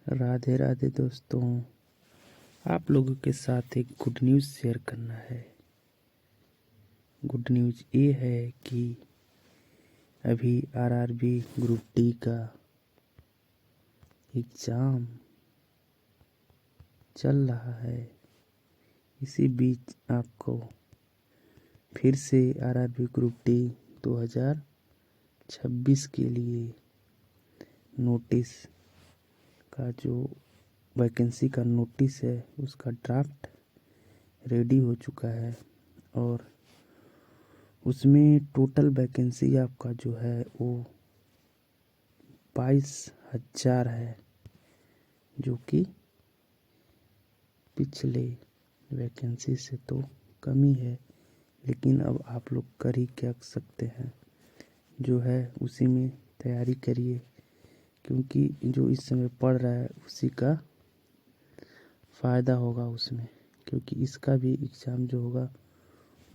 राधे राधे दोस्तों, आप लोगों के साथ एक गुड न्यूज़ शेयर करना है। गुड न्यूज़ ये है कि अभी आरआरबी ग्रुप डी का एग्ज़ाम चल रहा है। इसी बीच आपको फिर से आरआरबी ग्रुप डी 2026 के लिए नोटिस का जो वैकेंसी का नोटिस है उसका ड्राफ्ट रेडी हो चुका है और उसमें टोटल वैकेंसी आपका जो है वो 22,000 है, जो कि पिछले वैकेंसी से तो कमी है, लेकिन अब आप लोग कर ही क्या सकते हैं। जो है उसी में तैयारी करिए, क्योंकि जो इस समय पढ़ रहा है उसी का फ़ायदा होगा उसमें, क्योंकि इसका भी एग्ज़ाम जो होगा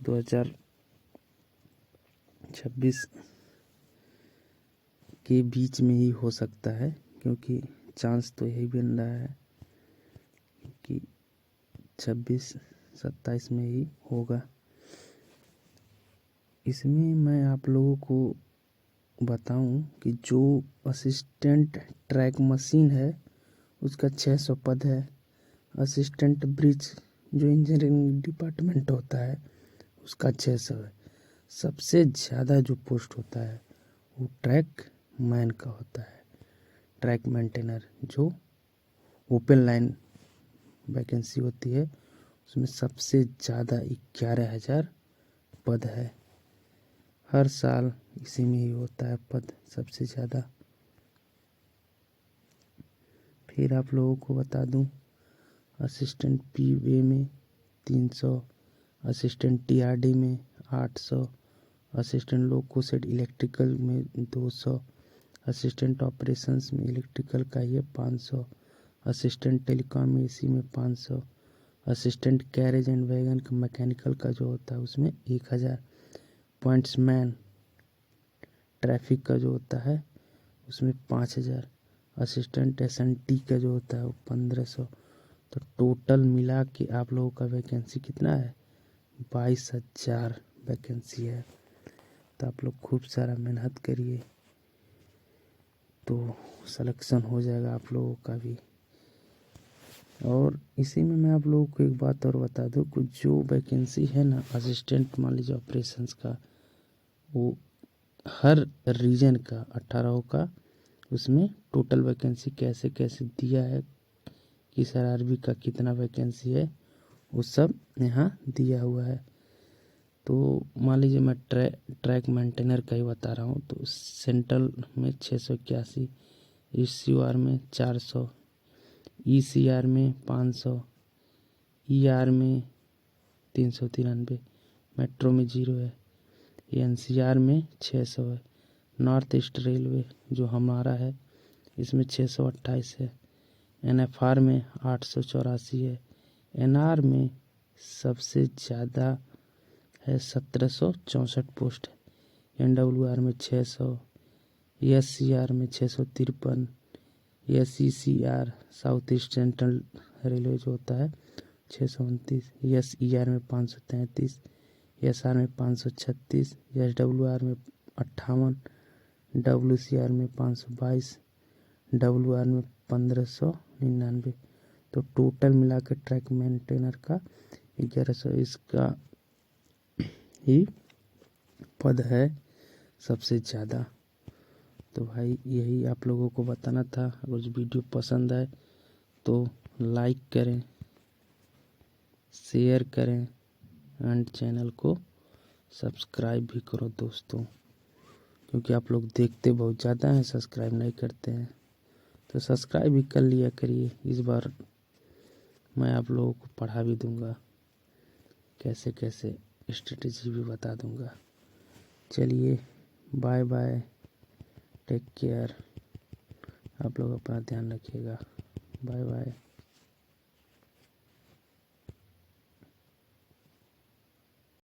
2026 के बीच में ही हो सकता है, क्योंकि चांस तो यही बन रहा है कि 26-27 में ही होगा। इसमें मैं आप लोगों को बताऊं कि जो असिस्टेंट ट्रैक मशीन है उसका 600 पद है। असिस्टेंट ब्रिज जो इंजीनियरिंग डिपार्टमेंट होता है उसका 600 है। सबसे ज़्यादा जो पोस्ट होता है वो ट्रैक मैन का होता है, ट्रैक मेंटेनर, जो ओपन लाइन वैकेंसी होती है उसमें सबसे ज़्यादा 11,000 पद है। हर साल इसी में ही होता है पद सबसे ज़्यादा। फिर आप लोगों को बता दूं, असिस्टेंट पीवे में 300, असिस्टेंट टीआरडी में 800, असिस्टेंट लोको सेट इलेक्ट्रिकल में 200, असिस्टेंट ऑपरेशंस में इलेक्ट्रिकल का ये 500, असिस्टेंट टेलीकॉम एसी में 500, असिस्टेंट कैरेज एंड वैगन का मैकेनिकल का जो होता है उसमें 1000, पॉइंट्समैन ट्रैफिक का जो होता है उसमें 5000, असिस्टेंट एसएनटी का जो होता है वो 1500। तो टोटल मिला के आप लोगों का वैकेंसी कितना है? 22,000 वैकेंसी है। तो आप लोग खूब सारा मेहनत करिए तो सिलेक्शन हो जाएगा आप लोगों का भी। और इसी में मैं आप लोगों को एक बात और बता दूं कि जो वैकेंसी है ना असिस्टेंट मान लीजिए ऑपरेशंस का, वो हर रीजन का 18 का उसमें टोटल वैकेंसी कैसे कैसे दिया है, किस आरआरबी का कितना वैकेंसी है, वो सब यहाँ दिया हुआ है। तो मान लीजिए मैं ट्रैक मेंटेनर का ही बता रहा हूँ। तो सेंट्रल में 681, ईसीआर में 400, ईसीआर में 500, ईआर में 393, मेट्रो में 0 है, एनसीआर में 600 है, नॉर्थ ईस्ट रेलवे जो हमारा है इसमें 628 है, एनएफआर में 884 है, एनआर में सबसे ज़्यादा है 1764 पोस्ट है, एनडब्ल्यूआर में 600, एससीआर में 653, SECR south east central railway जो होता है 629, एसईआर में 533, एसआर में 536, एसडब्ल्यूआर में 58, डब्ल्यूसीआर में 522, डब्ल्यूआर में 1599। तो टोटल मिला के ट्रैक मेंटेनर का 1100 इसका ही पद है सबसे ज़्यादा। तो भाई यही आप लोगों को बताना था। अगर जो वीडियो पसंद आए तो लाइक करें, शेयर करें एंड चैनल को सब्सक्राइब भी करो दोस्तों, क्योंकि आप लोग देखते बहुत ज़्यादा हैं, सब्सक्राइब नहीं करते हैं। तो सब्सक्राइब भी कर लिया करिए। इस बार मैं आप लोगों को पढ़ा भी दूंगा, कैसे कैसे स्ट्रेटेजी भी बता दूंगा। चलिए बाय बाय, टेक केयर, आप लोग अपना ध्यान रखिएगा। Bye bye.